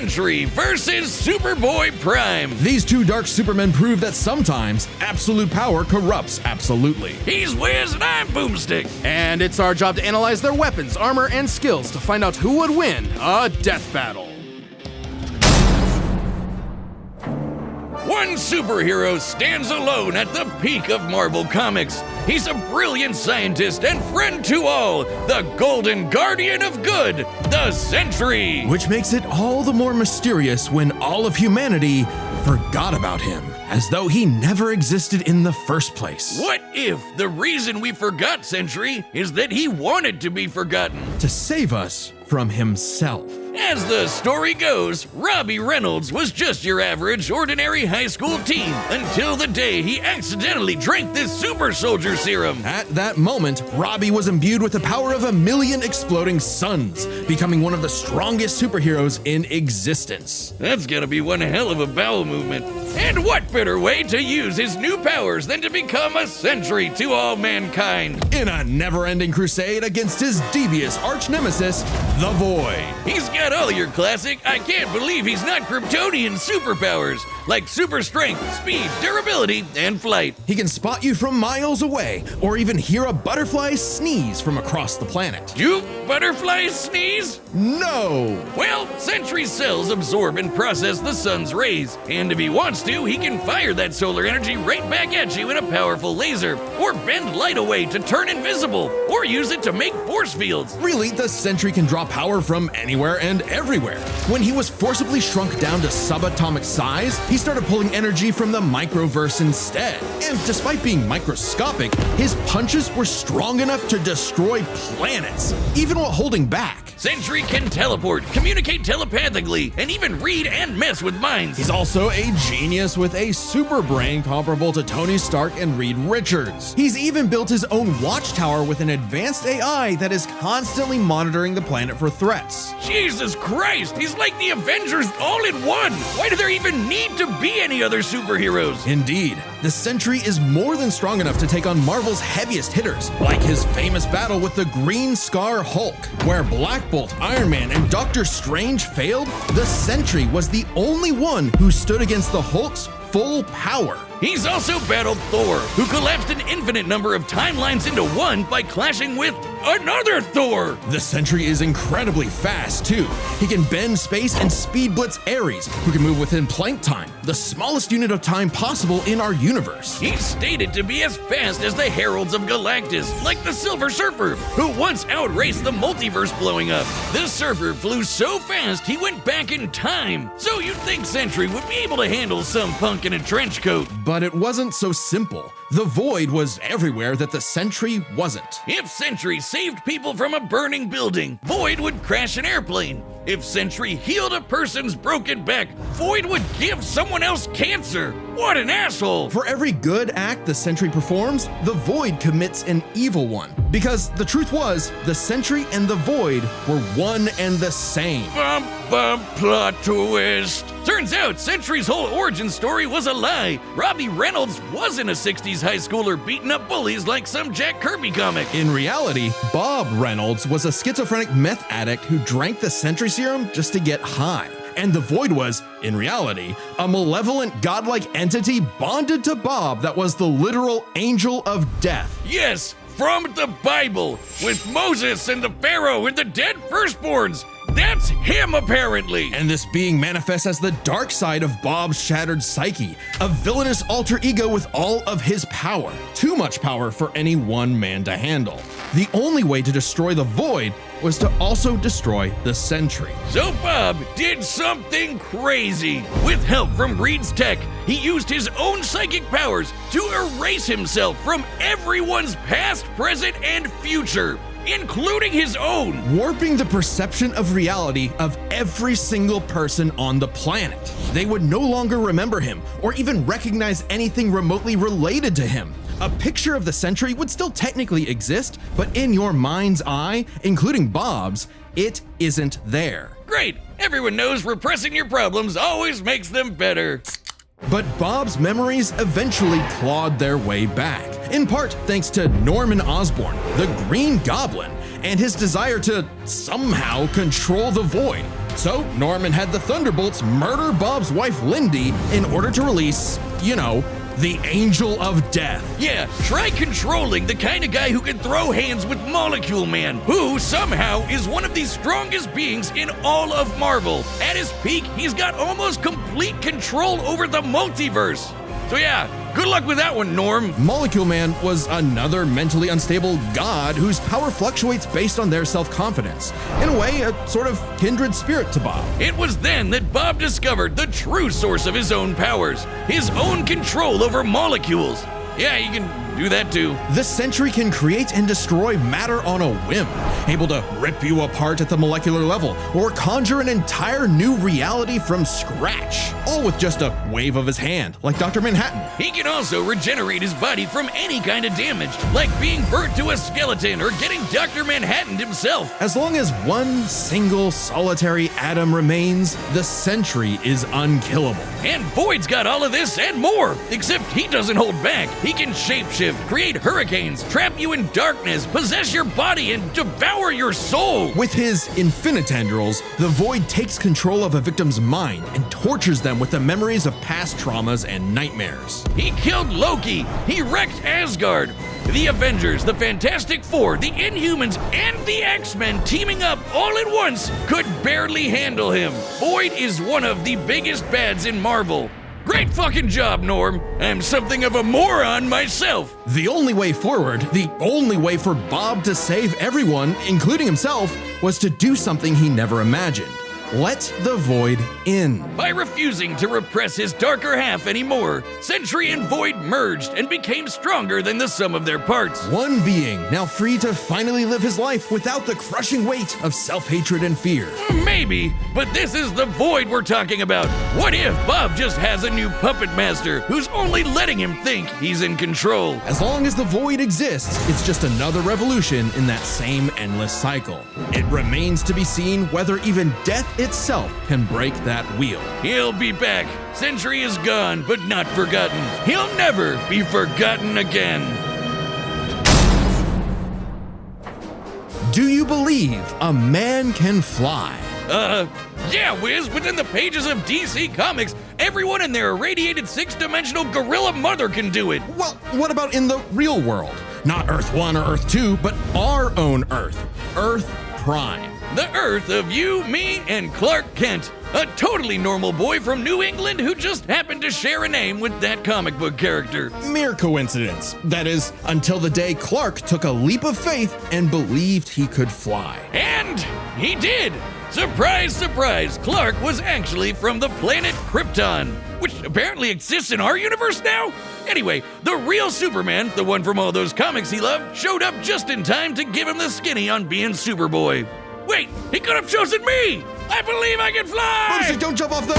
Sentry versus Superboy-Prime. These two dark supermen prove that sometimes absolute power corrupts absolutely. He's Wiz and I'm Boomstick. And it's our job to analyze their weapons, armor, and skills to find out who would win a death battle. One superhero stands alone at the peak of Marvel Comics. He's a brilliant scientist and friend to all, the Golden Guardian of Good, the Sentry. Which makes it all the more mysterious when all of humanity forgot about him, as though he never existed in the first place. What if the reason we forgot Sentry is that he wanted to be forgotten? To save us from himself. As the story goes, Robbie Reynolds was just your average, ordinary high school teen until the day he accidentally drank this super soldier serum. At that moment, Robbie was imbued with the power of 1,000,000 exploding suns, becoming one of the strongest superheroes in existence. That's gonna be one hell of a bowel movement. And what better way to use his new powers than to become a sentry to all mankind? In a never-ending crusade against his devious arch-nemesis, the Void. He's got all your classic, I can't believe he's not Kryptonian superpowers, like super strength, speed, durability, and flight. He can spot you from miles away, or even hear a butterfly sneeze from across the planet. Do butterflies sneeze? No! Well, Sentry's cells absorb and process the sun's rays, and if he wants to, he can fire that solar energy right back at you in a powerful laser, or bend light away to turn invisible, or use it to make force fields. Really, the Sentry can draw power from anywhere and everywhere. When he was forcibly shrunk down to subatomic size, he started pulling energy from the microverse instead. And despite being microscopic, his punches were strong enough to destroy planets, even while holding back. Sentry can teleport, communicate telepathically, and even read and mess with minds. He's also a genius with a super brain comparable to Tony Stark and Reed Richards. He's even built his own watchtower with an advanced AI that is constantly monitoring the planet for threats. Jesus Christ, he's like the Avengers all in one. Why do there even need to be any other superheroes? Indeed, the Sentry is more than strong enough to take on Marvel's heaviest hitters, like his famous battle with the Green Scar Hulk. Where Black Bolt, Iron Man, and Doctor Strange failed, the Sentry was the only one who stood against the Hulk's full power. He's also battled Thor, who collapsed an infinite number of timelines into one by clashing with another Thor. The Sentry is incredibly fast, too. He can bend space and speed blitz Ares, who can move within Planck time, the smallest unit of time possible in our universe. He's stated to be as fast as the Heralds of Galactus, like the Silver Surfer, who once outraced the multiverse blowing up. The Surfer flew so fast he went back in time, so you'd think Sentry would be able to handle some punk in a trench coat. But it wasn't so simple. The Void was everywhere that the Sentry wasn't. If Sentry saved people from a burning building, Void would crash an airplane. If Sentry healed a person's broken back, Void would give someone else cancer. What an asshole! For every good act the Sentry performs, the Void commits an evil one. Because the truth was, the Sentry and the Void were one and the same. Bum, bum, plot twist. Turns out Sentry's whole origin story was a lie. Robbie Reynolds wasn't a 60s high schooler beating up bullies like some Jack Kirby comic. In reality, Bob Reynolds was a schizophrenic meth addict who drank the Sentry serum just to get high. And the Void was, in reality, a malevolent godlike entity bonded to Bob that was the literal angel of death. Yes, from the Bible, with Moses and the Pharaoh and the dead firstborns. That's him, apparently! And this being manifests as the dark side of Bob's shattered psyche, a villainous alter ego with all of his power. Too much power for any one man to handle. The only way to destroy the Void was to also destroy the Sentry. So Bob did something crazy. With help from Reed's tech, he used his own psychic powers to erase himself from everyone's past, present, and future, including his own. Warping the perception of reality of every single person on the planet. They would no longer remember him or even recognize anything remotely related to him. A picture of the Sentry would still technically exist, but in your mind's eye, including Bob's, it isn't there. Great! Everyone knows repressing your problems always makes them better. But Bob's memories eventually clawed their way back, in part thanks to Norman Osborn, the Green Goblin, and his desire to somehow control the Void. So Norman had the Thunderbolts murder Bob's wife Lindy in order to release, the Angel of Death. Yeah, try controlling the kind of guy who can throw hands with Molecule Man, who somehow is one of the strongest beings in all of Marvel. At his peak, he's got almost complete control over the multiverse. So yeah, good luck with that one, Norm. Molecule Man was another mentally unstable god whose power fluctuates based on their self-confidence. In a way, a sort of kindred spirit to Bob. It was then that Bob discovered the true source of his own powers, his own control over molecules. Yeah, you can do that too. The Sentry can create and destroy matter on a whim, able to rip you apart at the molecular level, or conjure an entire new reality from scratch, all with just a wave of his hand, like Dr. Manhattan. He can also regenerate his body from any kind of damage, like being burnt to a skeleton or getting Dr. Manhattan himself. As long as one single solitary atom remains, the Sentry is unkillable. And Void's got all of this and more, except he doesn't hold back. He can shapeshift, create hurricanes, trap you in darkness, possess your body, and devour your soul. With his infinitendrils, the Void takes control of a victim's mind and tortures them with the memories of past traumas and nightmares. He killed Loki. He wrecked Asgard. The Avengers, the Fantastic Four, the Inhumans, and the X-Men teaming up all at once could barely handle him. Void is one of the biggest bads in Marvel. Great fucking job, Norm. I'm something of a moron myself. The only way forward, the only way for Bob to save everyone, including himself, was to do something he never imagined. Let the Void in. By refusing to repress his darker half anymore, Sentry and Void merged and became stronger than the sum of their parts. One being, now free to finally live his life without the crushing weight of self-hatred and fear. Maybe, but this is the Void we're talking about. What if Bob just has a new puppet master who's only letting him think he's in control? As long as the Void exists, it's just another revolution in that same endless cycle. It remains to be seen whether even death itself can break that wheel. He'll be back. Sentry is gone, but not forgotten. He'll never be forgotten again. Do you believe a man can fly? Yeah, Wiz, but in the pages of DC Comics, everyone and their irradiated six-dimensional gorilla mother can do it. Well, what about in the real world? Not Earth 1 or Earth 2, but our own Earth. Earth Prime. The Earth of you, me, and Clark Kent. A totally normal boy from New England who just happened to share a name with that comic book character. Mere coincidence. That is, until the day Clark took a leap of faith and believed he could fly. And he did! Surprise, surprise, Clark was actually from the planet Krypton, which apparently exists in our universe now? Anyway, the real Superman, the one from all those comics he loved, showed up just in time to give him the skinny on being Superboy. Wait, he could have chosen me! I believe I can fly! Lucy, don't jump off the...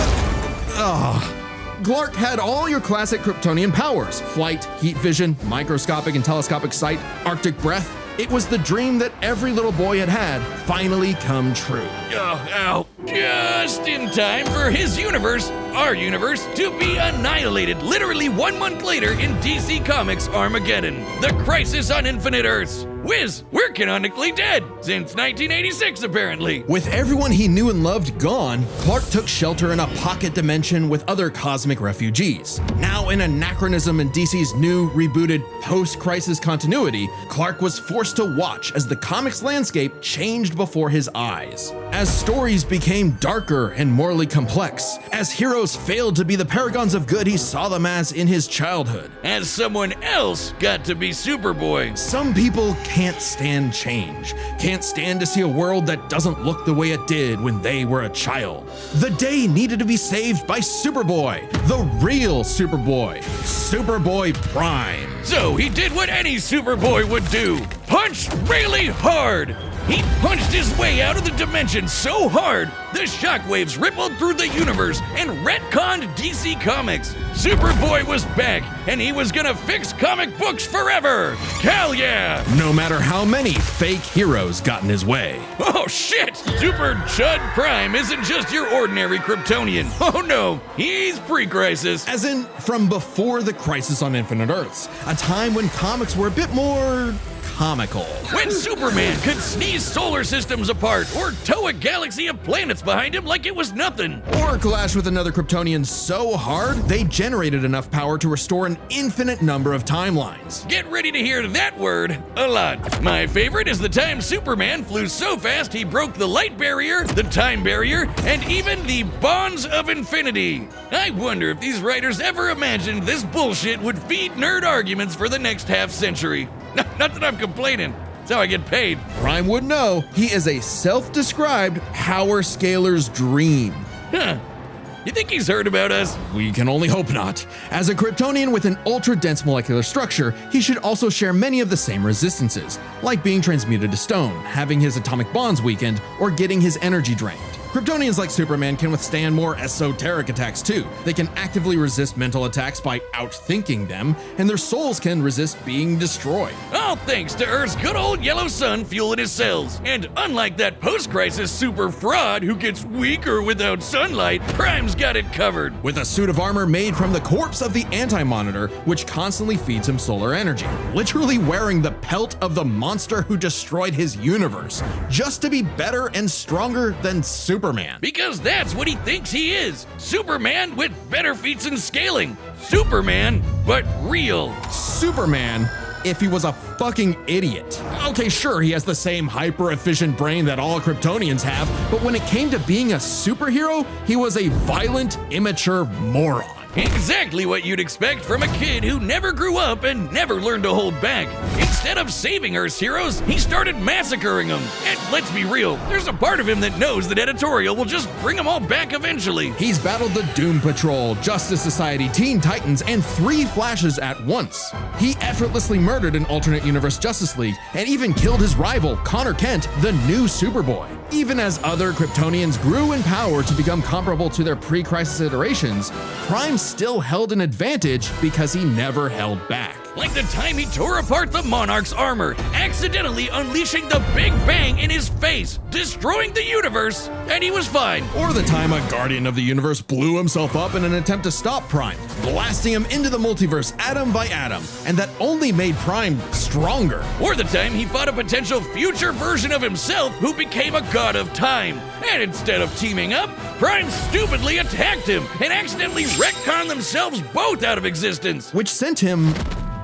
Clark had all your classic Kryptonian powers. Flight, heat vision, microscopic and telescopic sight, Arctic breath. It was the dream that every little boy had finally come true. Ow. Just in time for his universe, our universe, to be annihilated literally 1 month later in DC Comics Armageddon, the Crisis on Infinite Earths. Wiz, we're canonically dead since 1986, apparently. With everyone he knew and loved gone, Clark took shelter in a pocket dimension with other cosmic refugees. Now an anachronism in DC's new, rebooted, post-crisis continuity, Clark was forced to watch as the comics landscape changed before his eyes. As stories became darker and morally complex, as heroes failed to be the paragons of good he saw them as in his childhood. As someone else got to be Superboy. Some people can't stand change, can't stand to see a world that doesn't look the way it did when they were a child. The day needed to be saved by Superboy, the real Superboy, Superboy-Prime. So he did what any Superboy would do, punch really hard. He punched his way out of the dimension so hard, the shockwaves rippled through the universe and retconned DC Comics. Superboy was back, and he was gonna fix comic books forever. Hell yeah! No matter how many fake heroes got in his way. Oh shit! Super Chud Prime isn't just your ordinary Kryptonian. Oh no, he's pre-crisis. As in, from before the Crisis on Infinite Earths, a time when comics were a bit more comical. When Superman could sneeze solar systems apart or tow a galaxy of planets behind him like it was nothing. Or clash with another Kryptonian so hard, they generated enough power to restore an infinite number of timelines. Get ready to hear that word a lot. My favorite is the time Superman flew so fast he broke the light barrier, the time barrier, and even the bonds of infinity. I wonder if these writers ever imagined this bullshit would feed nerd arguments for the next half century. Not that I'm complaining. That's how I get paid. Prime would know he is a self-described power scaler's dream. Huh. You think he's heard about us? We can only hope not. As a Kryptonian with an ultra-dense molecular structure, he should also share many of the same resistances, like being transmuted to stone, having his atomic bonds weakened, or getting his energy drained. Kryptonians like Superman can withstand more esoteric attacks too. They can actively resist mental attacks by outthinking them, and their souls can resist being destroyed. All thanks to Earth's good old yellow sun fueling his cells. And unlike that post-crisis super fraud who gets weaker without sunlight, Prime's got it covered. With a suit of armor made from the corpse of the Anti-Monitor, which constantly feeds him solar energy. Literally wearing the pelt of the monster who destroyed his universe, just to be better and stronger than Superman. Because that's what he thinks he is. Superman with better feats and scaling. Superman, but real. Superman, if he was a fucking idiot. Okay, sure, he has the same hyper-efficient brain that all Kryptonians have, but when it came to being a superhero, he was a violent, immature moron. Exactly what you'd expect from a kid who never grew up and never learned to hold back. Instead of saving Earth's heroes, he started massacring them. And let's be real, there's a part of him that knows that editorial will just bring them all back eventually. He's battled the Doom Patrol, Justice Society, Teen Titans, and 3 Flashes at once. He effortlessly murdered an alternate universe Justice League and even killed his rival, Connor Kent, the new Superboy. Even as other Kryptonians grew in power to become comparable to their pre-crisis iterations, Prime still held an advantage because he never held back. Like the time he tore apart the Monarch's armor, accidentally unleashing the Big Bang in his face, destroying the universe, and he was fine. Or the time a Guardian of the Universe blew himself up in an attempt to stop Prime, blasting him into the multiverse atom by atom, and that only made Prime stronger. Or the time he fought a potential future version of himself who became a god of time. And instead of teaming up, Prime stupidly attacked him and accidentally retconned themselves both out of existence. Which sent him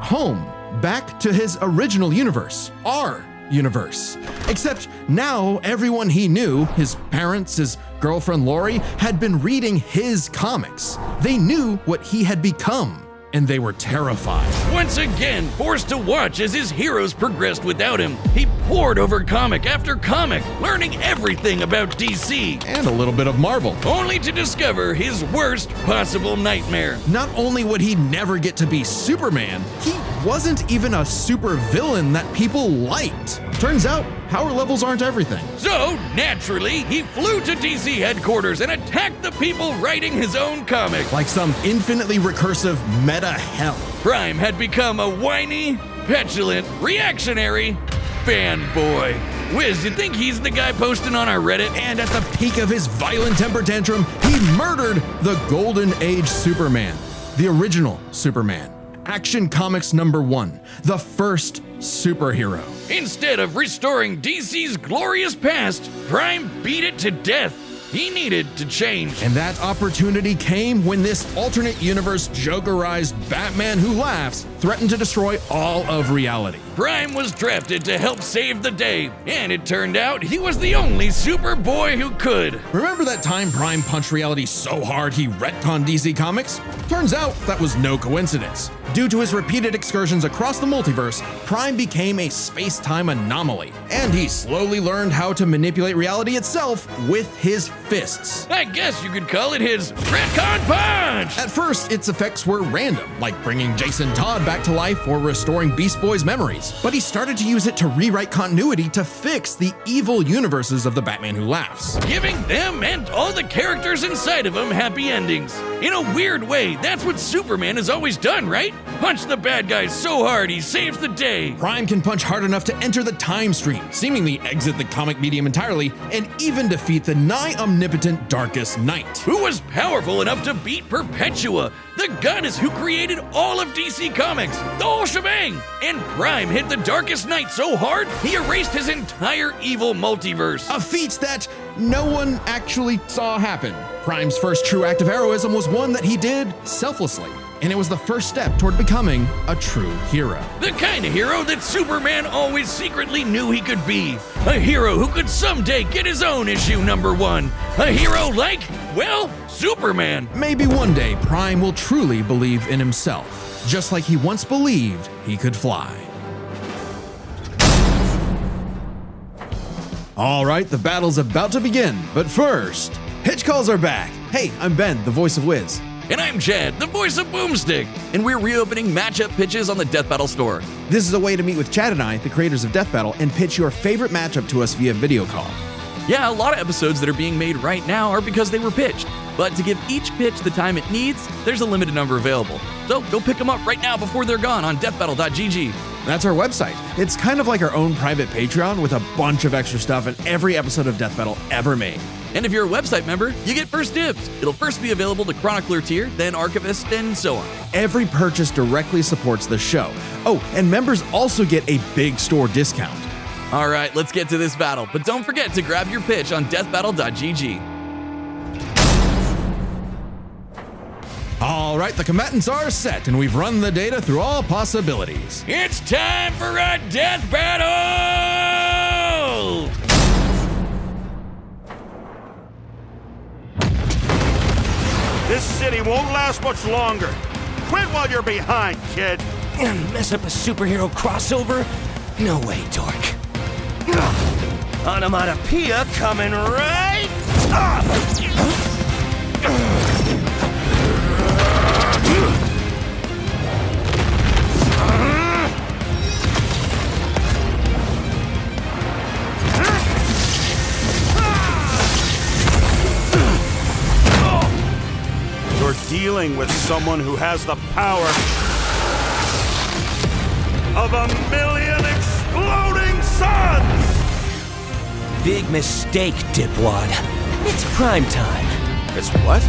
home, back to his original universe, our universe. Except now everyone he knew, his parents, his girlfriend Lori, had been reading his comics. They knew what he had become, and they were terrified. Once again, forced to watch as his heroes progressed without him, he pored over comic after comic, learning everything about DC. And a little bit of Marvel. Only to discover his worst possible nightmare. Not only would he never get to be Superman, he wasn't even a super villain that people liked. Turns out, power levels aren't everything. So, naturally, he flew to DC headquarters and attacked the people writing his own comic. Like some infinitely recursive meta hell. Prime had become a whiny, petulant, reactionary fanboy. Wiz, you think he's the guy posting on our Reddit? And at the peak of his violent temper tantrum, he murdered the Golden Age Superman, the original Superman. Action Comics #1, the first superhero. Instead of restoring DC's glorious past, Prime beat it to death. He needed to change. And that opportunity came when this alternate universe Jokerized Batman Who Laughs threatened to destroy all of reality. Prime was drafted to help save the day, and it turned out he was the only Superboy who could. Remember that time Prime punched reality so hard he retconned DC Comics? Turns out that was no coincidence. Due to his repeated excursions across the multiverse, Prime became a space-time anomaly, and he slowly learned how to manipulate reality itself with his fists. I guess you could call it his retcon punch! At first, its effects were random, like bringing Jason Todd back to life or restoring Beast Boy's memories, but he started to use it to rewrite continuity to fix the evil universes of the Batman Who Laughs. Giving them and all the characters inside of them happy endings. In a weird way, that's what Superman has always done, right? Punch the bad guys so hard he saves the day. Prime can punch hard enough to enter the time stream, seemingly exit the comic medium entirely, and even defeat the nigh omnipotent Darkest Knight. Who was powerful enough to beat Perpetua, the goddess who created all of DC Comics, the whole shebang. And Prime hit the darkest night so hard, he erased his entire evil multiverse. A feat that no one actually saw happen. Prime's first true act of heroism was one that he did selflessly, and it was the first step toward becoming a true hero. The kind of hero that Superman always secretly knew he could be. A hero who could someday get his own issue #1. A hero like, well, Superman. Maybe one day Prime will truly believe in himself, just like he once believed he could fly. All right, the battle's about to begin, but first, pitch calls are back. Hey, I'm Ben, the voice of Wiz. And I'm Chad, the voice of Boomstick. And we're reopening matchup pitches on the Death Battle store. This is a way to meet with Chad and I, the creators of Death Battle, and pitch your favorite matchup to us via video call. Yeah, a lot of episodes that are being made right now are because they were pitched. But to give each pitch the time it needs, there's a limited number available. So go pick them up right now before they're gone on deathbattle.gg. That's our website. It's kind of like our own private Patreon with a bunch of extra stuff in every episode of Death Battle ever made. And if you're a website member, you get first dibs. It'll first be available to Chronicler tier, then Archivist, and so on. Every purchase directly supports the show. Oh, and members also get a big store discount. All right, let's get to this battle. But don't forget to grab your pitch on deathbattle.gg. All right, the combatants are set, and we've run the data through all possibilities. It's time for a death battle! This city won't last much longer. Quit while you're behind, kid. Mess up a superhero crossover? No way, dork. Onomatopoeia coming right up! You're dealing with someone who has the power of 1,000,000 exploding suns! Big mistake, dipwad. It's prime time. It's what?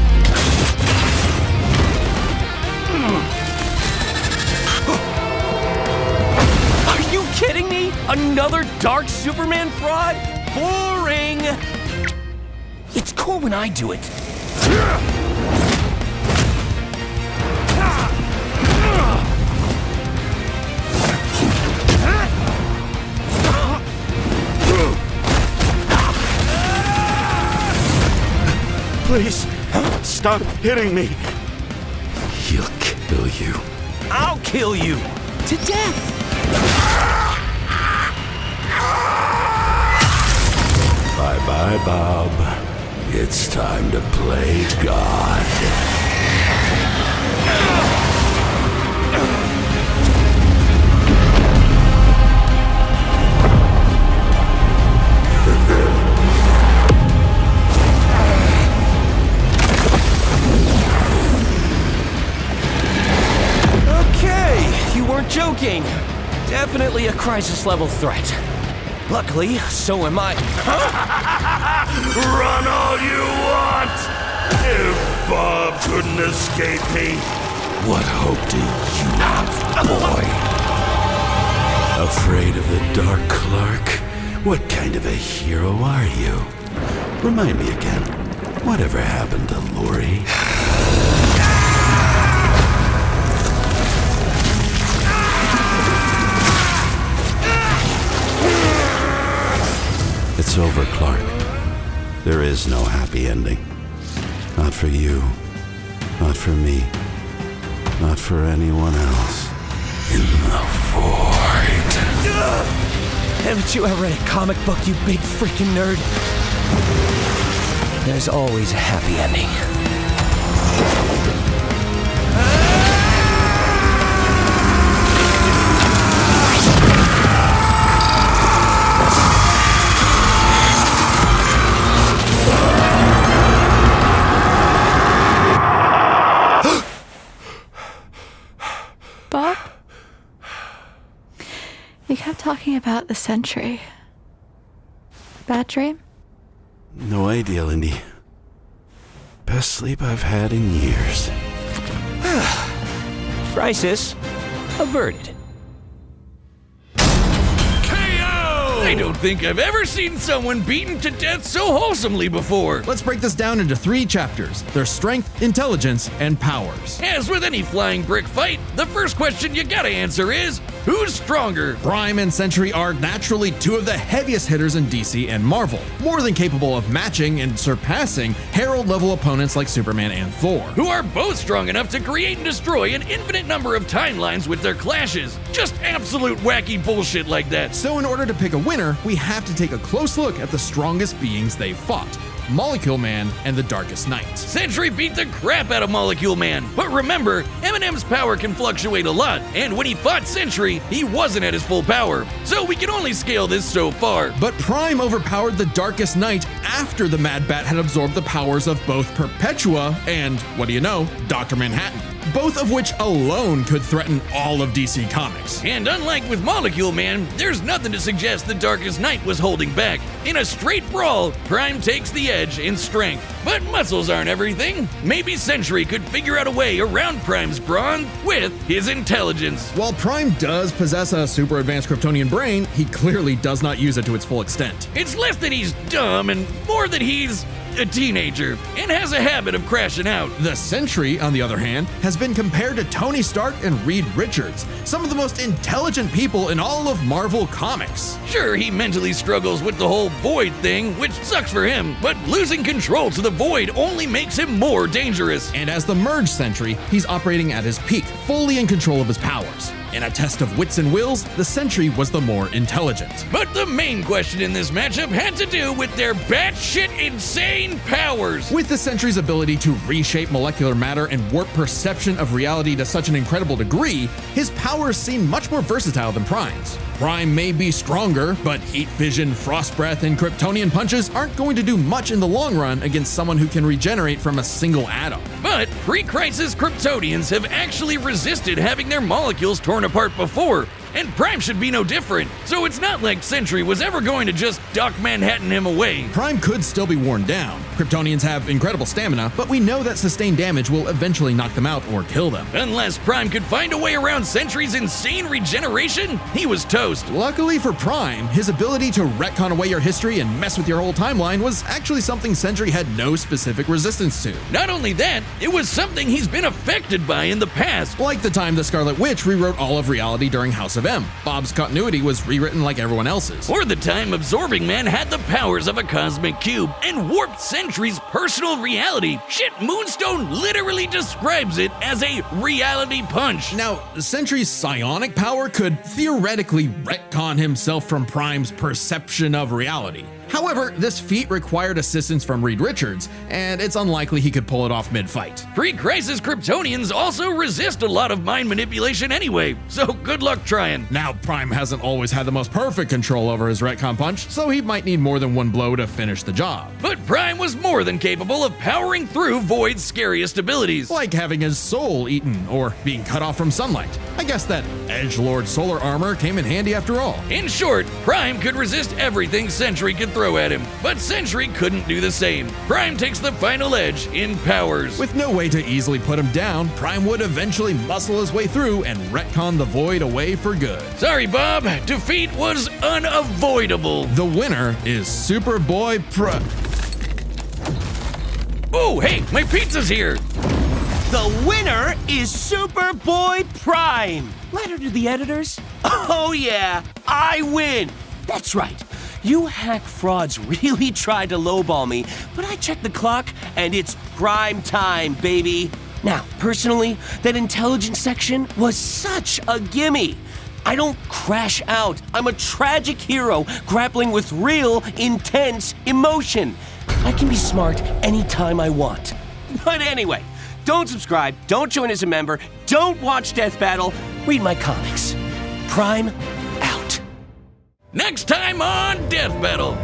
Are you kidding me? Another dark Superman fraud? Boring! It's cool when I do it. Please, stop hitting me. He'll kill you. I'll kill you. To death. Bye-bye, Bob. It's time to play God. Joking. Definitely a crisis-level threat. Luckily, so am I. Run all you want! If Bob couldn't escape me, what hope do you have, boy? Afraid of the Dark Clark? What kind of a hero are you? Remind me again, whatever happened to Lori? It's over, Clark. There is no happy ending. Not for you. Not for me. Not for anyone else. In the void. Haven't you ever read a comic book, you big freaking nerd? There's always a happy ending. Bob? You kept talking about the Sentry. Bad dream? No idea, Lindy. Best sleep I've had in years. Crisis averted. I don't think I've ever seen someone beaten to death so wholesomely before. Let's break this down into 3 chapters: their strength, intelligence, and powers. As with any flying brick fight, the first question you gotta answer is, who's stronger? Prime and Sentry are naturally 2 of the heaviest hitters in DC and Marvel, more than capable of matching and surpassing Herald-level opponents like Superman and Thor. Who are both strong enough to create and destroy an infinite number of timelines with their clashes. Just absolute wacky bullshit like that. So in order to pick a winner, we have to take a close look at the strongest beings they fought: Molecule Man and the Darkest Knight. Sentry beat the crap out of Molecule Man, but remember, Eminem's power can fluctuate a lot, and when he fought Sentry, he wasn't at his full power, so we can only scale this so far. But Prime overpowered the Darkest Knight after the Mad Bat had absorbed the powers of both Perpetua and, what do you know, Dr. Manhattan, both of which alone could threaten all of DC Comics. And unlike with Molecule Man, there's nothing to suggest the Darkest Knight was holding back. In a straight brawl, Prime takes the edge in strength. But muscles aren't everything. Maybe Sentry could figure out a way around Prime's brawn with his intelligence. While Prime does possess a super advanced Kryptonian brain, he clearly does not use it to its full extent. It's less that he's dumb and more that he's a teenager and has a habit of crashing out. The Sentry, on the other hand, has been compared to Tony Stark and Reed Richards, some of the most intelligent people in all of Marvel Comics. Sure, he mentally struggles with the whole Void thing, which sucks for him, but losing control to the Void only makes him more dangerous. And as the Merge Sentry, he's operating at his peak, fully in control of his powers. In a test of wits and wills, the Sentry was the more intelligent. But the main question in this matchup had to do with their batshit insane powers. With the Sentry's ability to reshape molecular matter and warp perception of reality to such an incredible degree, his powers seem much more versatile than Prime's. Prime may be stronger, but heat vision, frost breath, and Kryptonian punches aren't going to do much in the long run against someone who can regenerate from a single atom. But pre-crisis Kryptonians have actually resisted having their molecules torn apart before, and Prime should be no different. So it's not like Sentry was ever going to just Doc Manhattan him away. Prime could still be worn down. Kryptonians have incredible stamina, but we know that sustained damage will eventually knock them out or kill them. Unless Prime could find a way around Sentry's insane regeneration, he was toast. Luckily for Prime, his ability to retcon away your history and mess with your whole timeline was actually something Sentry had no specific resistance to. Not only that, it was something he's been affected by in the past. Like the time the Scarlet Witch rewrote all of reality during House of M. Bob's continuity was rewritten like everyone else's. Or the time Absorbing Man had the powers of a cosmic cube and warped Sentry's personal reality. Shit, Moonstone literally describes it as a reality punch. Now, Sentry's psionic power could theoretically retcon himself from Prime's perception of reality. However, this feat required assistance from Reed Richards, and it's unlikely he could pull it off mid-fight. Pre-crisis Kryptonians also resist a lot of mind manipulation anyway, so good luck trying. Now, Prime hasn't always had the most perfect control over his retcon punch, so he might need more than one blow to finish the job. But Prime was more than capable of powering through Void's scariest abilities. Like having his soul eaten, or being cut off from sunlight. I guess that Edgelord solar armor came in handy after all. In short, Prime could resist everything Sentry could throw at him, but Sentry couldn't do the same. Prime takes the final edge in powers. With no way to easily put him down, Prime would eventually muscle his way through and retcon the Void away for good. Sorry, Bob, defeat was unavoidable. The winner is Superboy-Prime. Oh, hey, my pizza's here. The winner is Superboy-Prime. Letter to the editors? Oh yeah, I win. That's right. You hack frauds really tried to lowball me, but I checked the clock and it's prime time, baby. Now, personally, that intelligence section was such a gimme. I don't crash out. I'm a tragic hero grappling with real, intense emotion. I can be smart anytime I want. But anyway, don't subscribe, don't join as a member, don't watch Death Battle, read my comics. Prime out. Next time on Death Battle.